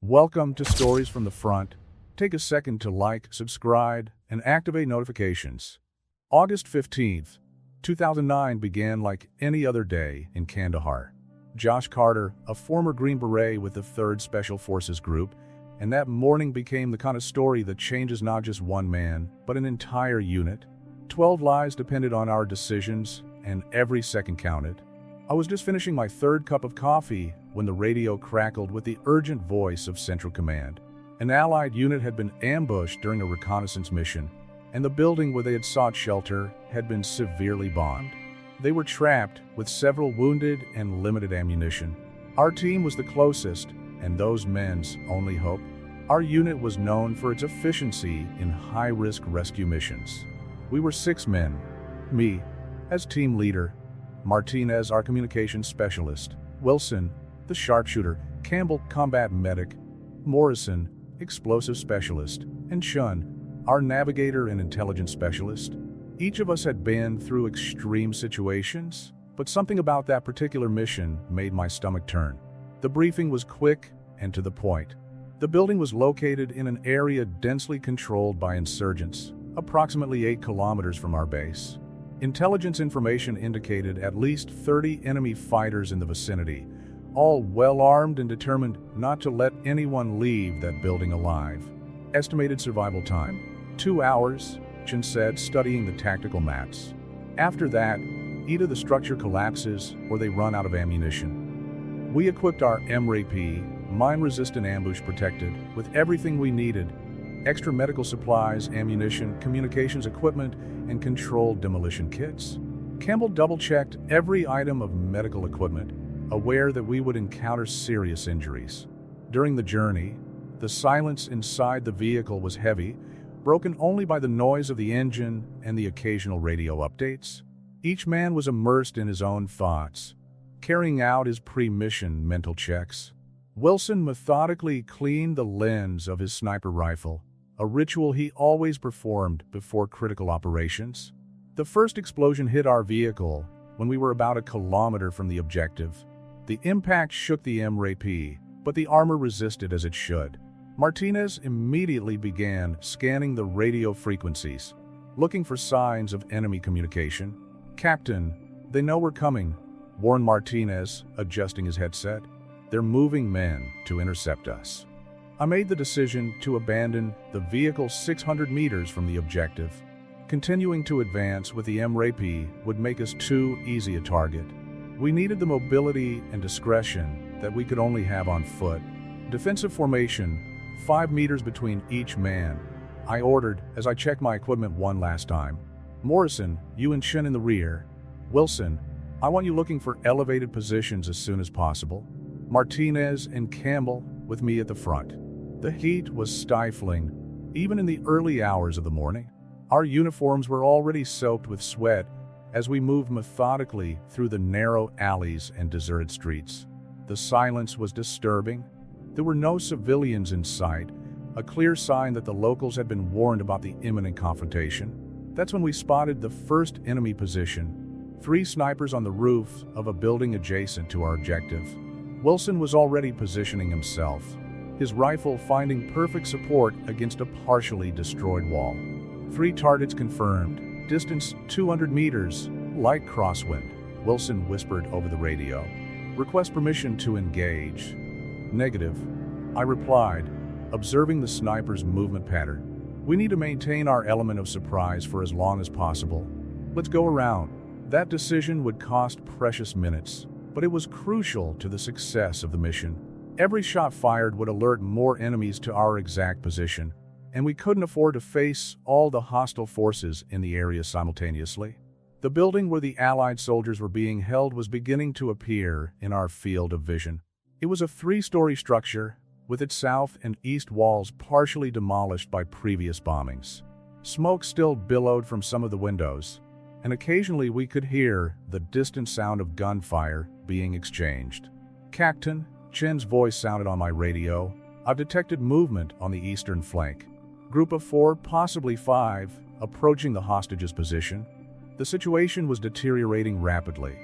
Welcome to Stories from the Front. Take a second to like, subscribe, and activate notifications. August 15th, 2009 began like any other day in Kandahar. Josh Carter, a former Green Beret with the 3rd Special Forces Group, and that morning became the kind of story that changes not just one man, but an entire unit. 12 lives depended on our decisions, and every second counted. I was just finishing my 3rd cup of coffee when the radio crackled with the urgent voice of Central Command. An Allied unit had been ambushed during a reconnaissance mission, and the building where they had sought shelter had been severely bombed. They were trapped with several wounded and limited ammunition. Our team was the closest, and those men's only hope. Our unit was known for its efficiency in high-risk rescue missions. We were 6 men, me as team leader, Martinez, our communications specialist, Wilson, the sharpshooter, Campbell, combat medic, Morrison, explosive specialist, and Chun, our navigator and intelligence specialist. Each of us had been through extreme situations, but something about that particular mission made my stomach turn. The briefing was quick and to the point. The building was located in an area densely controlled by insurgents, approximately 8 kilometers from our base. Intelligence information indicated at least 30 enemy fighters in the vicinity, all well-armed and determined not to let anyone leave that building alive. Estimated survival time: 2 hours, Chen said, studying the tactical maps. After that, either the structure collapses or they run out of ammunition. We equipped our MRAP, mine-resistant ambush protected, with everything we needed: extra medical supplies, ammunition, communications equipment, and controlled demolition kits. Campbell double-checked every item of medical equipment, aware that we would encounter serious injuries. During the journey, the silence inside the vehicle was heavy, broken only by the noise of the engine and the occasional radio updates. Each man was immersed in his own thoughts, carrying out his pre-mission mental checks. Wilson methodically cleaned the lens of his sniper rifle, a ritual he always performed before critical operations. The first explosion hit our vehicle when we were about 1 kilometer from the objective. The impact shook the MRAP, but the armor resisted as it should. Martinez immediately began scanning the radio frequencies, looking for signs of enemy communication. "Captain, they know we're coming," warned Martinez, adjusting his headset. "They're moving men to intercept us." I made the decision to abandon the vehicle 600 meters from the objective. Continuing to advance with the MRAP would make us too easy a target. We needed the mobility and discretion that we could only have on foot. "Defensive formation, 5 meters between each man," I ordered as I checked my equipment one last time. "Morrison, you and Shin in the rear. Wilson, I want you looking for elevated positions as soon as possible. Martinez and Campbell with me at the front." The heat was stifling, even in the early hours of the morning. Our uniforms were already soaked with sweat as we moved methodically through the narrow alleys and deserted streets. The silence was disturbing. There were no civilians in sight, a clear sign that the locals had been warned about the imminent confrontation. That's when we spotted the first enemy position: 3 snipers on the roof of a building adjacent to our objective. Wilson was already positioning himself, his rifle finding perfect support against a partially destroyed wall. 3 targets confirmed. Distance 200 meters, light crosswind, Wilson whispered over the radio. "Request permission to engage." "Negative," I replied, observing the sniper's movement pattern. "We need to maintain our element of surprise for as long as possible. Let's go around." That decision would cost precious minutes, but it was crucial to the success of the mission. Every shot fired would alert more enemies to our exact position, and we couldn't afford to face all the hostile forces in the area simultaneously. The building where the Allied soldiers were being held was beginning to appear in our field of vision. It was a 3-story structure, with its south and east walls partially demolished by previous bombings. Smoke still billowed from some of the windows, and occasionally we could hear the distant sound of gunfire being exchanged. "Captain," Chen's voice sounded on my radio, "I've detected movement on the eastern flank. Group of 4, possibly 5, approaching the hostages' position." The situation was deteriorating rapidly.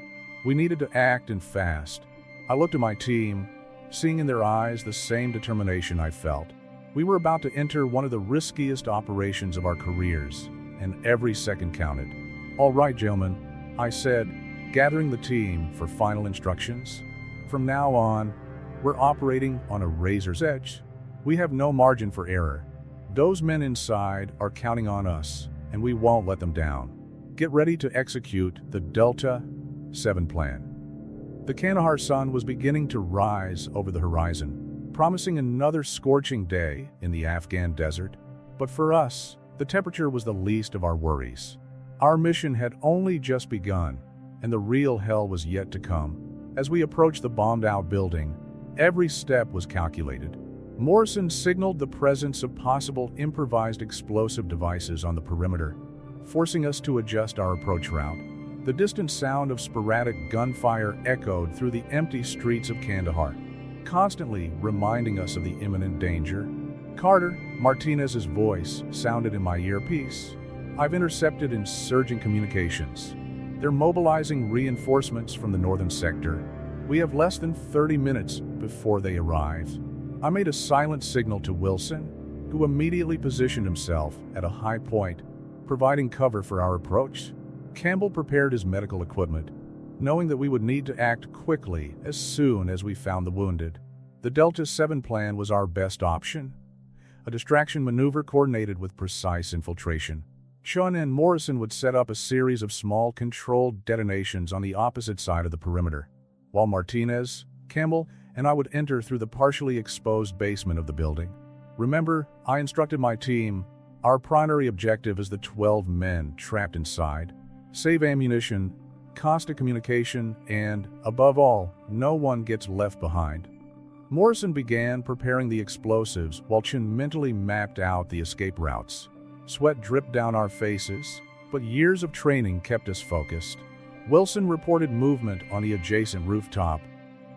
We needed to act and fast. I looked at my team, seeing in their eyes the same determination I felt. We were about to enter one of the riskiest operations of our careers, and every second counted. "All right, gentlemen," I said, gathering the team for final instructions. "From now on, we're operating on a razor's edge. We have no margin for error. Those men inside are counting on us, and we won't let them down. Get ready to execute the Delta 7 plan." The Kandahar sun was beginning to rise over the horizon, promising another scorching day in the Afghan desert. But for us, the temperature was the least of our worries. Our mission had only just begun, and the real hell was yet to come. As we approached the bombed-out building, every step was calculated. Morrison signaled the presence of possible improvised explosive devices on the perimeter, forcing us to adjust our approach route. The distant sound of sporadic gunfire echoed through the empty streets of Kandahar, constantly reminding us of the imminent danger. "Carter," Martinez's voice sounded in my earpiece. "I've intercepted insurgent communications. They're mobilizing reinforcements from the northern sector. We have less than 30 minutes before they arrive." I made a silent signal to Wilson, who immediately positioned himself at a high point, providing cover for our approach. Campbell prepared his medical equipment, knowing that we would need to act quickly as soon as we found the wounded. The Delta 7 plan was our best option, a distraction maneuver coordinated with precise infiltration. Chun and Morrison would set up a series of small controlled detonations on the opposite side of the perimeter, while Martinez, Campbell, and I would enter through the partially exposed basement of the building. Remember, I instructed my team, our primary objective is the 12 men trapped inside. Save ammunition, constant communication, and, above all, no one gets left behind. Morrison began preparing the explosives while Chun mentally mapped out the escape routes. Sweat dripped down our faces, but years of training kept us focused. Wilson reported movement on the adjacent rooftop.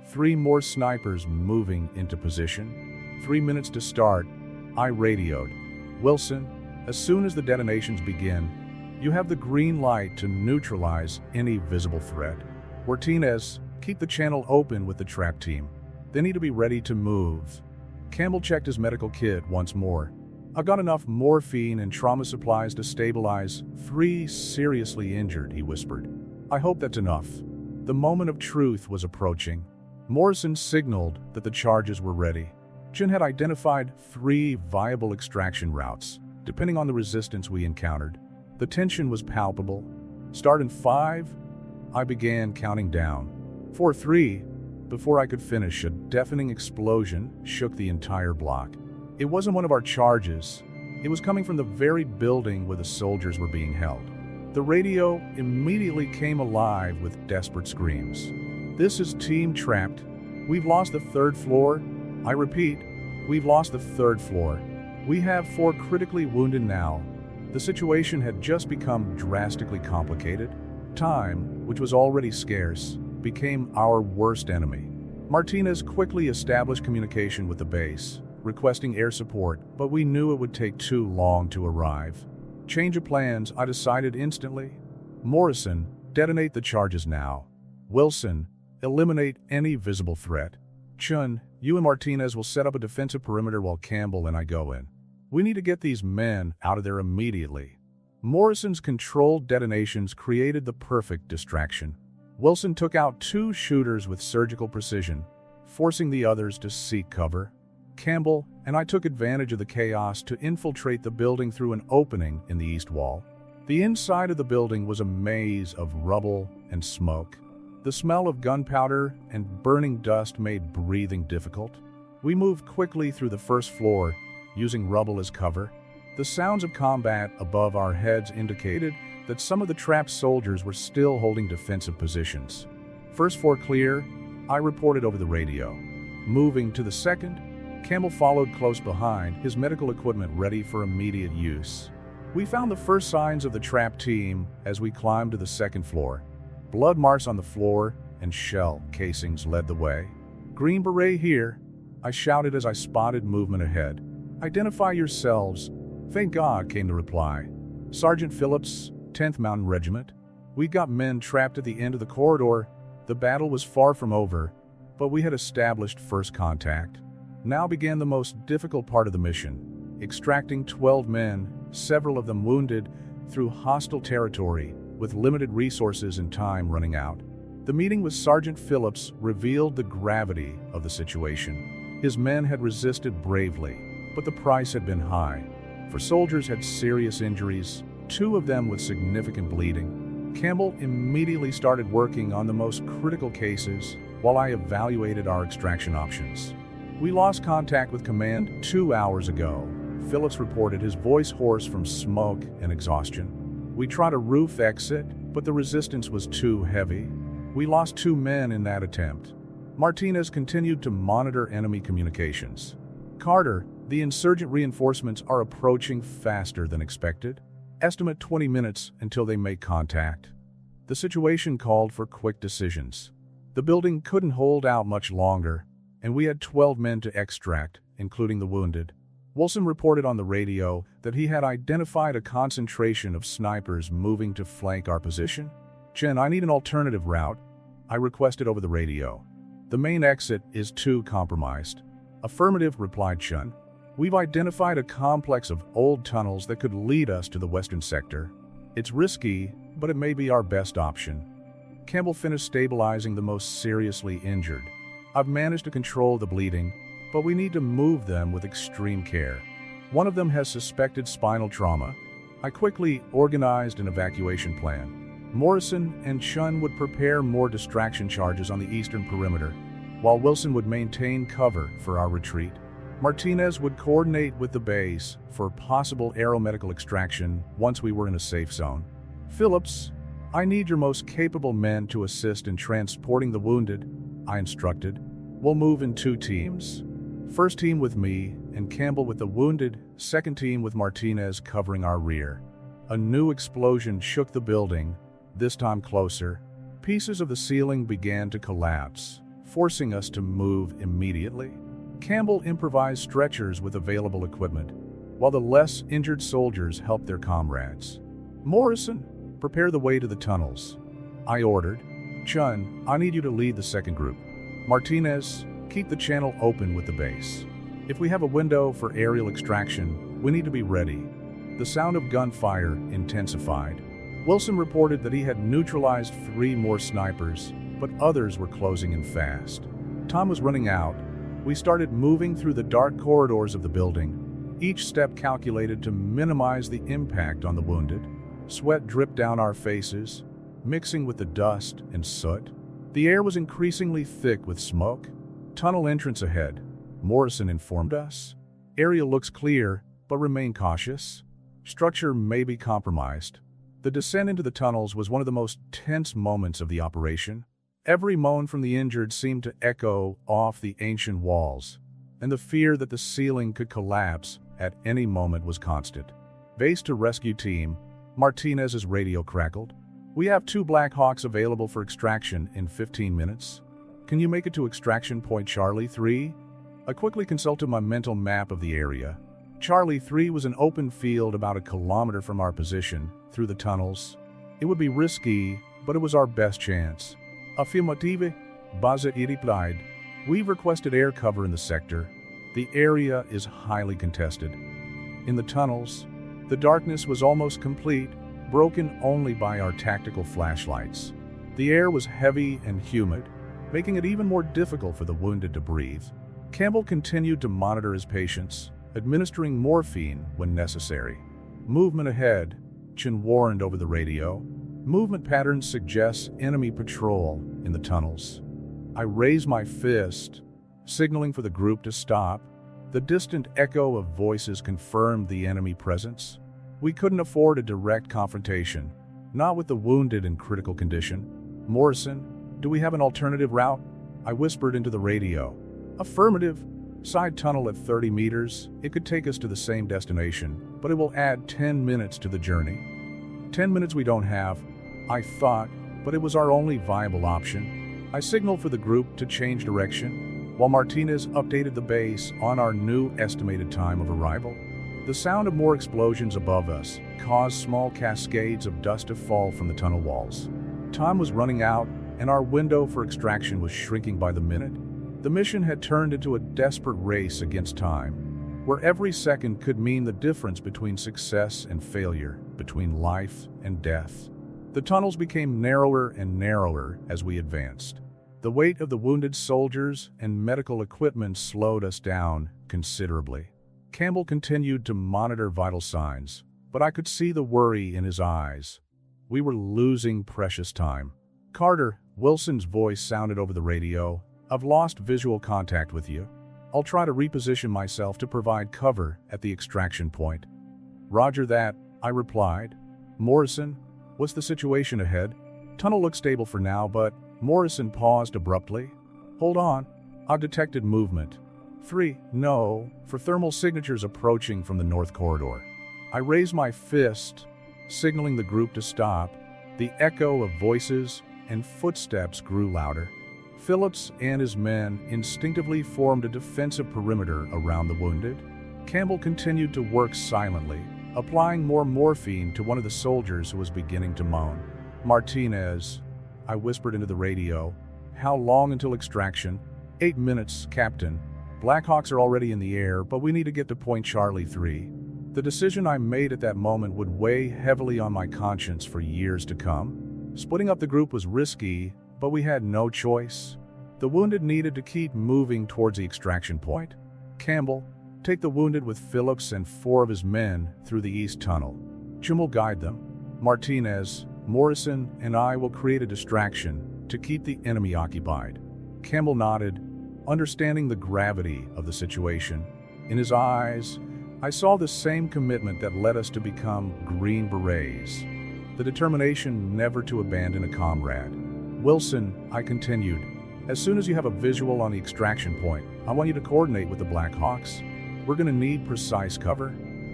3 more snipers moving into position. 3 minutes to start, I radioed. "Wilson, as soon as the detonations begin, you have the green light to neutralize any visible threat. Martinez, keep the channel open with the trap team. They need to be ready to move." Campbell checked his medical kit once more. "I've got enough morphine and trauma supplies to stabilize 3 seriously injured," he whispered. "I hope that's enough." The moment of truth was approaching. Morrison signaled that the charges were ready. Chun had identified 3 viable extraction routes, depending on the resistance we encountered. The tension was palpable. "Start in 5, I began counting down. 4, 3, before I could finish, a deafening explosion shook the entire block. It wasn't one of our charges. It was coming from the very building where the soldiers were being held. The radio immediately came alive with desperate screams. "This is Team Trapped. We've lost the 3rd floor. I repeat, we've lost the 3rd floor. We have 4 critically wounded now." The situation had just become drastically complicated. Time, which was already scarce, became our worst enemy. Martinez quickly established communication with the base, requesting air support, but we knew it would take too long to arrive. Change of plans, I decided instantly. Morrison, detonate the charges now. Wilson, eliminate any visible threat. Chun, you and Martinez will set up a defensive perimeter while Campbell and I go in. We need to get these men out of there immediately. Morrison's controlled detonations created the perfect distraction. Wilson took out 2 shooters with surgical precision, forcing the others to seek cover. Campbell and I took advantage of the chaos to infiltrate the building through an opening in the east wall. The inside of the building was a maze of rubble and smoke. The smell of gunpowder and burning dust made breathing difficult. We moved quickly through the 1st floor, using rubble as cover. The sounds of combat above our heads indicated that some of the trapped soldiers were still holding defensive positions. "First floor clear," I reported over the radio. Moving to the 2nd, Campbell followed close behind, his medical equipment ready for immediate use. We found the first signs of the trap team as we climbed to the 2nd floor. Blood marks on the floor and shell casings led the way. "Green Beret here," I shouted as I spotted movement ahead. "Identify yourselves." "Thank God," came the reply. "Sergeant Phillips, 10th Mountain Regiment. We got men trapped at the end of the corridor. The battle was far from over. but we had established first contact. Now began the most difficult part of the mission, extracting 12 men, several of them wounded, through hostile territory, with limited resources and time running out. The meeting with Sergeant Phillips revealed the gravity of the situation. His men had resisted bravely, but the price had been high. 4 soldiers had serious injuries, 2 of them with significant bleeding. Campbell immediately started working on the most critical cases, while I evaluated our extraction options. We lost contact with command 2 hours ago. Phillips reported, his voice hoarse from smoke and exhaustion. We tried a roof exit, but the resistance was too heavy. We lost 2 men in that attempt. Martinez continued to monitor enemy communications. Carter, the insurgent reinforcements are approaching faster than expected. Estimate 20 minutes until they make contact. The situation called for quick decisions. The building couldn't hold out much longer, and we had 12 men to extract, including the wounded. Wilson reported on the radio that he had identified a concentration of snipers moving to flank our position. "Chen, I need an alternative route," I requested over the radio. "The main exit is too compromised." "Affirmative," replied Chen. "We've identified a complex of old tunnels that could lead us to the western sector. It's risky, but it may be our best option." Campbell finished stabilizing the most seriously injured. "I've managed to control the bleeding, but we need to move them with extreme care. One of them has suspected spinal trauma." I quickly organized an evacuation plan. Morrison and Chun would prepare more distraction charges on the eastern perimeter, while Wilson would maintain cover for our retreat. Martinez would coordinate with the base for possible aeromedical extraction once we were in a safe zone. "Phillips, I need your most capable men to assist in transporting the wounded," I instructed. "We'll move in 2 teams. First team with me and Campbell with the wounded, second team with Martinez covering our rear." A new explosion shook the building, this time closer. Pieces of the ceiling began to collapse, forcing us to move immediately. Campbell improvised stretchers with available equipment, while the less injured soldiers helped their comrades. "Morrison, prepare the way to the tunnels," I ordered. "Chun, I need you to lead the second group. Martinez, keep the channel open with the base. If we have a window for aerial extraction, we need to be ready." The sound of gunfire intensified. Wilson reported that he had neutralized 3 more snipers, but others were closing in fast. Time was running out. We started moving through the dark corridors of the building, each step calculated to minimize the impact on the wounded. Sweat dripped down our faces, mixing with the dust and soot. The air was increasingly thick with smoke. "Tunnel entrance ahead," Morrison informed us. "Area looks clear, but remain cautious. Structure may be compromised." The descent into the tunnels was one of the most tense moments of the operation. Every moan from the injured seemed to echo off the ancient walls, and the fear that the ceiling could collapse at any moment was constant. Base to rescue team, Martinez's radio crackled. "We have 2 Black Hawks available for extraction in 15 minutes. Can you make it to extraction point Charlie 3? I quickly consulted my mental map of the area. Charlie 3 was an open field about 1 kilometer from our position, through the tunnels. It would be risky, but it was our best chance. "Affirmative," Base replied. "We've requested air cover in the sector. The area is highly contested." In the tunnels, the darkness was almost complete, broken only by our tactical flashlights. The air was heavy and humid, making it even more difficult for the wounded to breathe. Campbell continued to monitor his patients, administering morphine when necessary. "Movement ahead," Chin warned over the radio. "Movement patterns suggest enemy patrol in the tunnels." I raised my fist, signaling for the group to stop. The distant echo of voices confirmed the enemy presence. We couldn't afford a direct confrontation, not with the wounded in critical condition. "Morrison, do we have an alternative route?" I whispered into the radio. "Affirmative. Side tunnel at 30 meters. It could take us to the same destination, but it will add 10 minutes to the journey." 10 minutes we don't have, I thought, but it was our only viable option. I signaled for the group to change direction, while Martinez updated the base on our new estimated time of arrival. The sound of more explosions above us caused small cascades of dust to fall from the tunnel walls. Time was running out, and our window for extraction was shrinking by the minute. The mission had turned into a desperate race against time, where every second could mean the difference between success and failure, between life and death. The tunnels became narrower and narrower as we advanced. The weight of the wounded soldiers and medical equipment slowed us down considerably. Campbell continued to monitor vital signs, but I could see the worry in his eyes. We were losing precious time. "Carter," Wilson's voice sounded over the radio. "I've lost visual contact with you. I'll try to reposition myself to provide cover at the extraction point." "Roger that," I replied. "Morrison, what's the situation ahead?" "Tunnel looks stable for now, but..." Morrison paused abruptly. "Hold on. I've detected movement. 3, no, for thermal signatures approaching from the north corridor." I raised my fist, signaling the group to stop. The echo of voices and footsteps grew louder. Phillips and his men instinctively formed a defensive perimeter around the wounded. Campbell continued to work silently, applying more morphine to one of the soldiers who was beginning to moan. "Martinez," I whispered into the radio. "How long until extraction?" 8 minutes, Captain. Blackhawks are already in the air, but we need to get to Point Charlie 3. The decision I made at that moment would weigh heavily on my conscience for years to come. Splitting up the group was risky, but we had no choice. The wounded needed to keep moving towards the extraction point. "Campbell, take the wounded with Phillips and 4 of his men through the east tunnel. Jim will guide them. Martinez, Morrison, and I will create a distraction to keep the enemy occupied." Campbell nodded, understanding the gravity of the situation. In his eyes, I saw the same commitment that led us to become Green Berets, the determination never to abandon a comrade. "Wilson," I continued, "as soon as you have a visual on the extraction point, I want you to coordinate with the Blackhawks. We're going to need precise cover."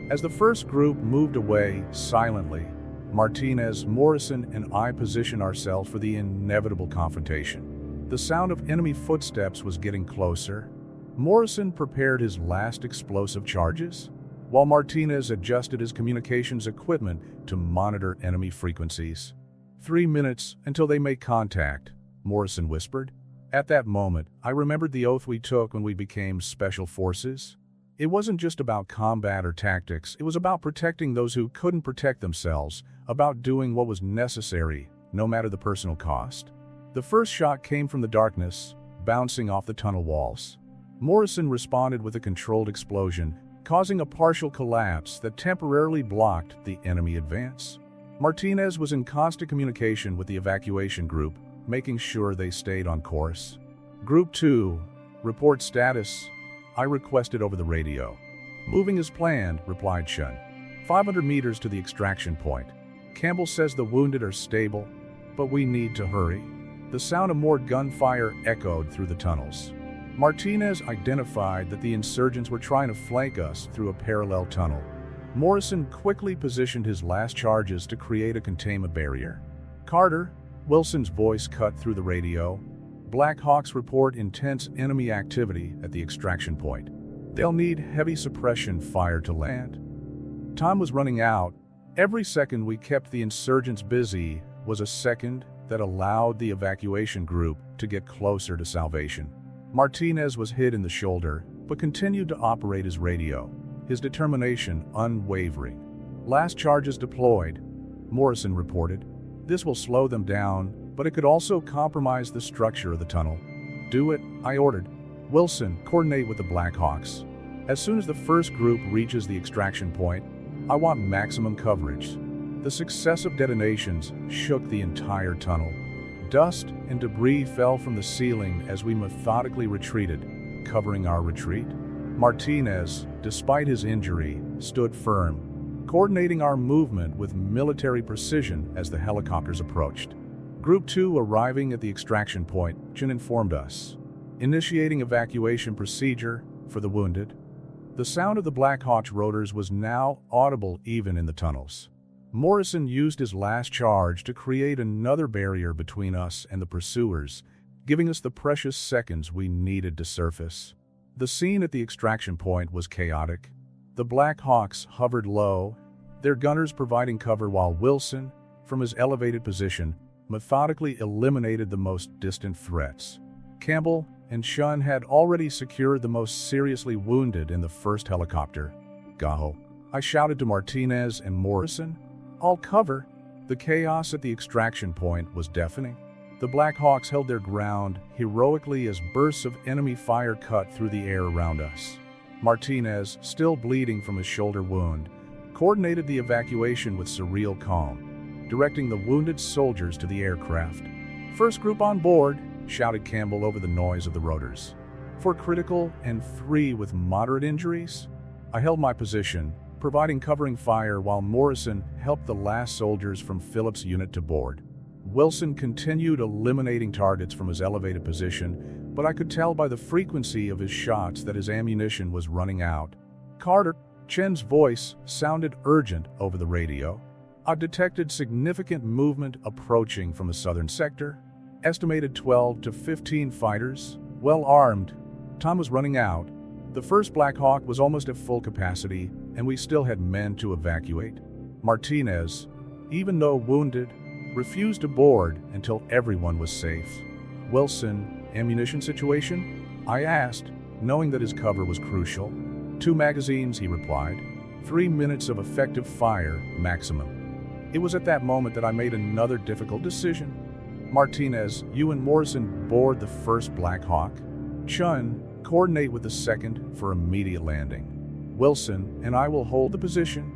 As the first group moved away silently, Martinez, Morrison, and I positioned ourselves for the inevitable confrontation. The sound of enemy footsteps was getting closer. Morrison prepared his last explosive charges, while Martinez adjusted his communications equipment to monitor enemy frequencies. 3 minutes until they make contact," Morrison whispered. At that moment, I remembered the oath we took when we became Special Forces. It wasn't just about combat or tactics, it was about protecting those who couldn't protect themselves, about doing what was necessary, no matter the personal cost. The first shot came from the darkness, bouncing off the tunnel walls. Morrison responded with a controlled explosion, causing a partial collapse that temporarily blocked the enemy advance. Martinez was in constant communication with the evacuation group, making sure they stayed on course. "Group 2, report status," I requested over the radio. "Moving as planned," replied Chun. 500 meters to the extraction point. "Campbell says the wounded are stable, but we need to hurry." The sound of more gunfire echoed through the tunnels. Martinez identified that the insurgents were trying to flank us through a parallel tunnel. Morrison quickly positioned his last charges to create a containment barrier. "Carter," Wilson's voice cut through the radio. "Blackhawks report intense enemy activity at the extraction point. They'll need heavy suppression fire to land." Time was running out. Every second we kept the insurgents busy was a second that allowed the evacuation group to get closer to salvation. Martinez was hit in the shoulder, but continued to operate his radio, his determination unwavering. "Last charges deployed," Morrison reported. "This will slow them down, but it could also compromise the structure of the tunnel." "Do it," I ordered. "Wilson, coordinate with the Blackhawks. As soon as the first group reaches the extraction point, I want maximum coverage." The successive detonations shook the entire tunnel. Dust and debris fell from the ceiling as we methodically retreated, covering our retreat. Martinez, despite his injury, stood firm, coordinating our movement with military precision as the helicopters approached. Group 2 arriving at the extraction point, Jin informed us, initiating evacuation procedure for the wounded. The sound of the Blackhawks rotors was now audible even in the tunnels. Morrison used his last charge to create another barrier between us and the pursuers, giving us the precious seconds we needed to surface. The scene at the extraction point was chaotic. The Blackhawks hovered low, their gunners providing cover while Wilson, from his elevated position, methodically eliminated the most distant threats. Campbell and Shun had already secured the most seriously wounded in the first helicopter. "Go!" I shouted to Martinez and Morrison. "I'll cover." The chaos at the extraction point was deafening. The Black Hawks held their ground heroically as bursts of enemy fire cut through the air around us. Martinez, still bleeding from his shoulder wound, coordinated the evacuation with surreal calm, directing the wounded soldiers to the aircraft. "First group on board," shouted Campbell over the noise of the rotors. "For critical and 3 with moderate injuries." I held my position, providing covering fire while Morrison helped the last soldiers from Phillips' unit to board. Wilson continued eliminating targets from his elevated position, but I could tell by the frequency of his shots that his ammunition was running out. "Carter," Chen's voice sounded urgent over the radio. I detected significant movement approaching from the southern sector. Estimated 12 to 15 fighters, well armed. Time was running out. The first Black Hawk was almost at full capacity, and we still had men to evacuate. Martinez, even though wounded, refused to board until everyone was safe. "Wilson, ammunition situation?" I asked, knowing that his cover was crucial. "2 magazines," he replied. 3 minutes of effective fire, maximum." It was at that moment that I made another difficult decision. "Martinez, you and Morrison board the first Black Hawk. Chun, coordinate with the second for immediate landing. Wilson and I will hold the position."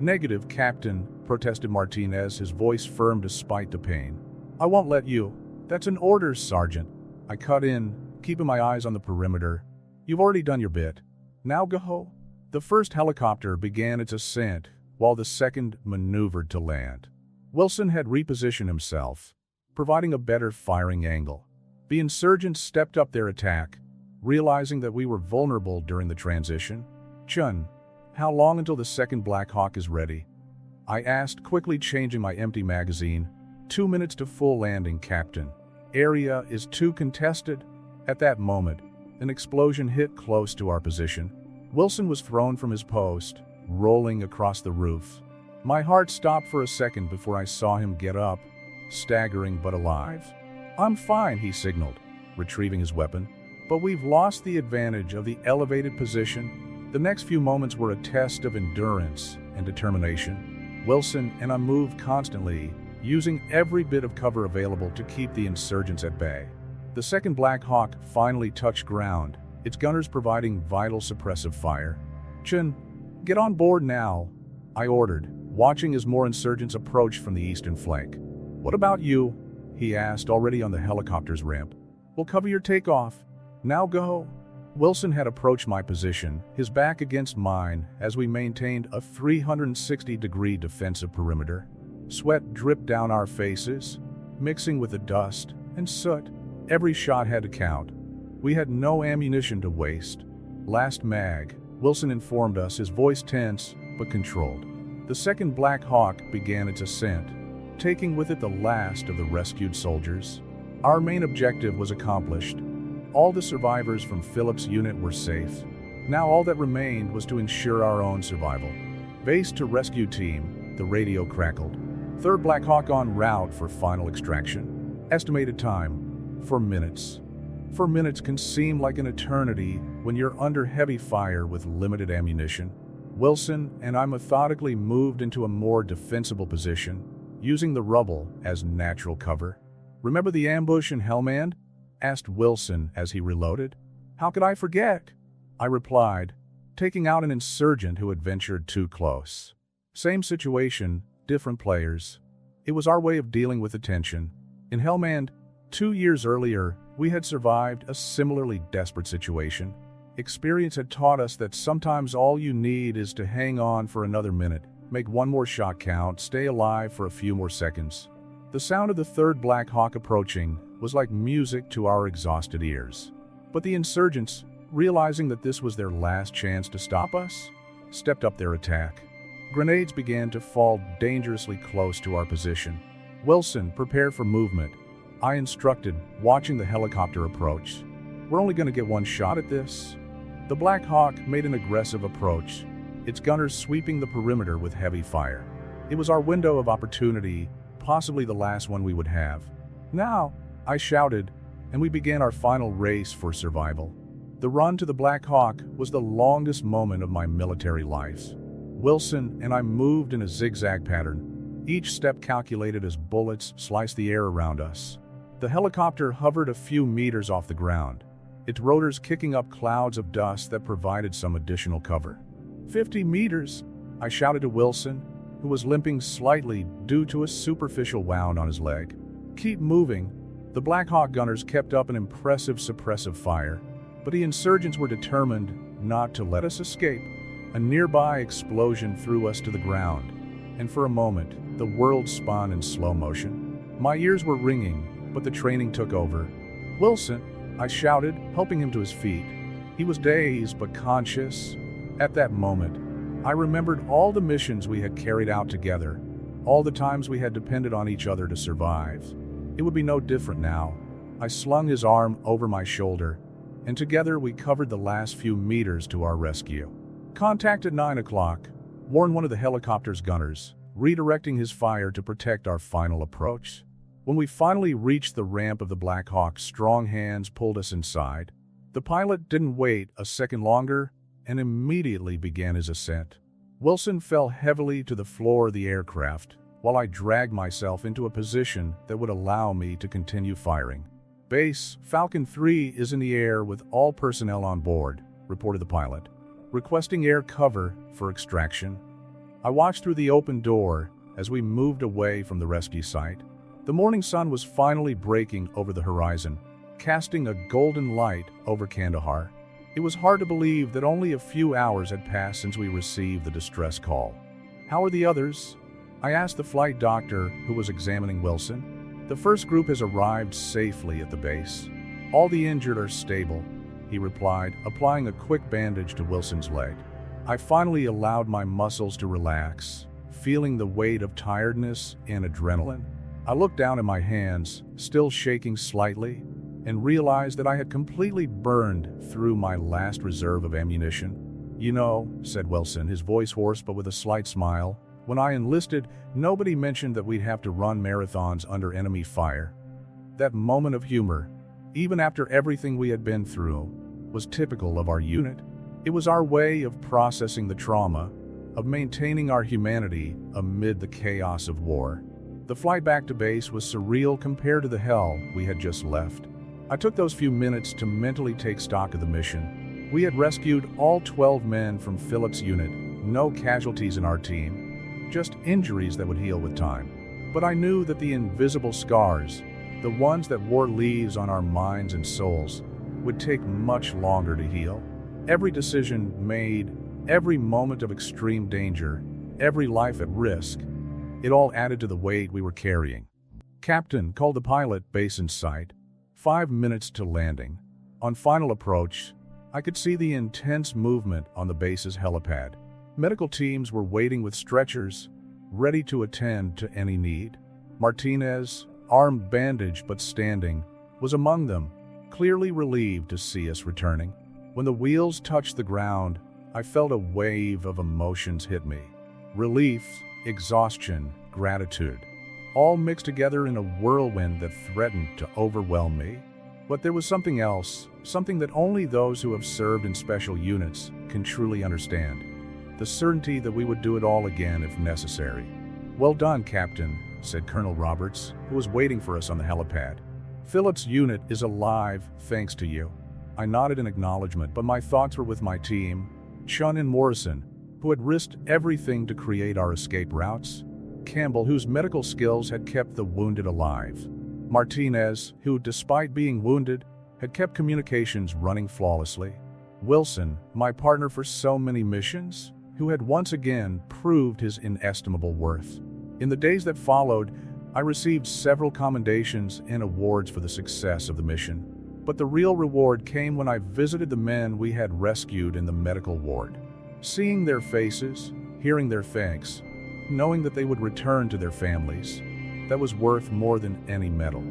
"Negative, Captain," protested Martinez, his voice firm despite the pain. "I won't let you." "That's an order, Sergeant." I cut in, keeping my eyes on the perimeter. "You've already done your bit. Now go." The first helicopter began its ascent, while the second maneuvered to land. Wilson had repositioned himself, providing a better firing angle. The insurgents stepped up their attack, realizing that we were vulnerable during the transition. "Chun, how long until the second Black Hawk is ready?" I asked, quickly changing my empty magazine. 2 minutes to full landing, Captain. Area is too contested." At that moment, an explosion hit close to our position. Wilson was thrown from his post, rolling across the roof. My heart stopped for a second before I saw him get up, staggering but alive. "I'm fine," he signaled, retrieving his weapon. "But we've lost the advantage of the elevated position." The next few moments were a test of endurance and determination. Wilson and I moved constantly, using every bit of cover available to keep the insurgents at bay. The second Black Hawk finally touched ground, its gunners providing vital suppressive fire. "Chun, get on board now," I ordered, watching as more insurgents approached from the eastern flank. "What about you?" he asked, already on the helicopter's ramp. "We'll cover your takeoff. Now go." Wilson had approached my position, his back against mine, as we maintained a 360-degree defensive perimeter. Sweat dripped down our faces, mixing with the dust and soot. Every shot had to count. We had no ammunition to waste. "Last mag," Wilson informed us, his voice tense but controlled. The second Black Hawk began its ascent, taking with it the last of the rescued soldiers. Our main objective was accomplished. All the survivors from Phillips' unit were safe. Now all that remained was to ensure our own survival. "Base to rescue team," the radio crackled. "Third Black Hawk en route for final extraction. Estimated time, 4 minutes." 4 minutes can seem like an eternity when you're under heavy fire with limited ammunition. Wilson and I methodically moved into a more defensible position, using the rubble as natural cover. "Remember the ambush in Helmand?" asked Wilson as he reloaded. "How could I forget?" I replied, taking out an insurgent who had ventured too close. Same situation, different players. It was our way of dealing with the tension. In Helmand, 2 years earlier, we had survived a similarly desperate situation. Experience had taught us that sometimes all you need is to hang on for another minute, make one more shot count, stay alive for a few more seconds. The sound of the third Black Hawk approaching was like music to our exhausted ears. But the insurgents, realizing that this was their last chance to stop us, stepped up their attack. Grenades began to fall dangerously close to our position. Wilson prepared for movement. I instructed, watching the helicopter approach. "We're only going to get one shot at this." The Black Hawk made an aggressive approach, its gunners sweeping the perimeter with heavy fire. It was our window of opportunity, possibly the last one we would have. "Now," I shouted, and we began our final race for survival. The run to the Black Hawk was the longest moment of my military life. Wilson and I moved in a zigzag pattern, each step calculated as bullets sliced the air around us. The helicopter hovered a few meters off the ground, its rotors kicking up clouds of dust that provided some additional cover. 50 meters, I shouted to Wilson, who was limping slightly due to a superficial wound on his leg. Keep moving. The Black Hawk gunners kept up an impressive suppressive fire, but the insurgents were determined not to let us escape. A nearby explosion threw us to the ground, and for a moment, the world spun in slow motion. My ears were ringing, but the training took over. Wilson, I shouted, helping him to his feet. He was dazed but conscious. At that moment, I remembered all the missions we had carried out together, all the times we had depended on each other to survive. It would be no different now. I slung his arm over my shoulder, and together we covered the last few meters to our rescue. Contact at 9 o'clock, warned one of the helicopter's gunners, redirecting his fire to protect our final approach. When we finally reached the ramp of the Black Hawk, strong hands pulled us inside. The pilot didn't wait a second longer and immediately began his ascent. Wilson fell heavily to the floor of the aircraft, while I dragged myself into a position that would allow me to continue firing. Base Falcon 3 is in the air with all personnel on board, reported the pilot, requesting air cover for extraction. I watched through the open door as we moved away from the rescue site. The morning sun was finally breaking over the horizon, casting a golden light over Kandahar. It was hard to believe that only a few hours had passed since we received the distress call. How are the others? I asked the flight doctor who was examining Wilson. The first group has arrived safely at the base. All the injured are stable, he replied, applying a quick bandage to Wilson's leg. I finally allowed my muscles to relax, feeling the weight of tiredness and adrenaline. I looked down at my hands, still shaking slightly, and realized that I had completely burned through my last reserve of ammunition. You know, said Wilson, his voice hoarse but with a slight smile, when I enlisted, nobody mentioned that we'd have to run marathons under enemy fire. That moment of humor, even after everything we had been through, was typical of our unit. It was our way of processing the trauma, of maintaining our humanity amid the chaos of war. The flight back to base was surreal compared to the hell we had just left. I took those few minutes to mentally take stock of the mission. We had rescued all 12 men from Philip's unit, no casualties in our team, just injuries that would heal with time. But I knew that the invisible scars, the ones that wore leaves on our minds and souls, would take much longer to heal. Every decision made, every moment of extreme danger, every life at risk, it all added to the weight we were carrying. Captain called the pilot, base in sight. 5 minutes to landing. On final approach, I could see the intense movement on the base's helipad. Medical teams were waiting with stretchers, ready to attend to any need. Martinez, arm bandaged but standing, was among them, clearly relieved to see us returning. When the wheels touched the ground, I felt a wave of emotions hit me. Relief, exhaustion, gratitude, all mixed together in a whirlwind that threatened to overwhelm me. But there was something else, something that only those who have served in special units can truly understand. The certainty that we would do it all again if necessary. Well done, Captain, said Colonel Roberts, who was waiting for us on the helipad. Philip's unit is alive thanks to you. I nodded in acknowledgement, but my thoughts were with my team, Chun and Morrison, who had risked everything to create our escape routes, Campbell, whose medical skills had kept the wounded alive, Martinez, who, despite being wounded, had kept communications running flawlessly, Wilson, my partner for so many missions, who had once again proved his inestimable worth. In the days that followed, I received several commendations and awards for the success of the mission. But the real reward came when I visited the men we had rescued in the medical ward. Seeing their faces, hearing their thanks, knowing that they would return to their families, that was worth more than any medal.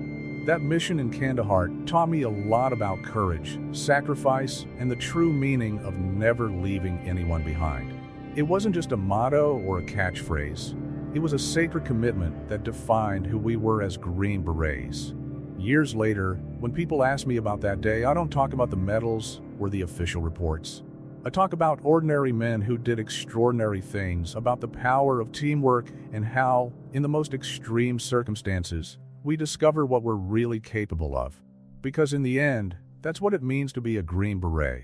That mission in Kandahar taught me a lot about courage, sacrifice, and the true meaning of never leaving anyone behind. It wasn't just a motto or a catchphrase. It was a sacred commitment that defined who we were as Green Berets. Years later, When people ask me about that day, I don't talk about the medals or the official reports. I talk about ordinary men who did extraordinary things, about the power of teamwork and how, in the most extreme circumstances, we discover what we're really capable of. Because in the end, that's what it means to be a Green Beret.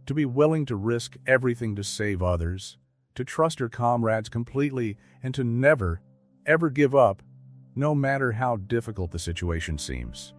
To be willing to risk everything to save others, to trust your comrades completely, and to never, ever give up, no matter how difficult the situation seems.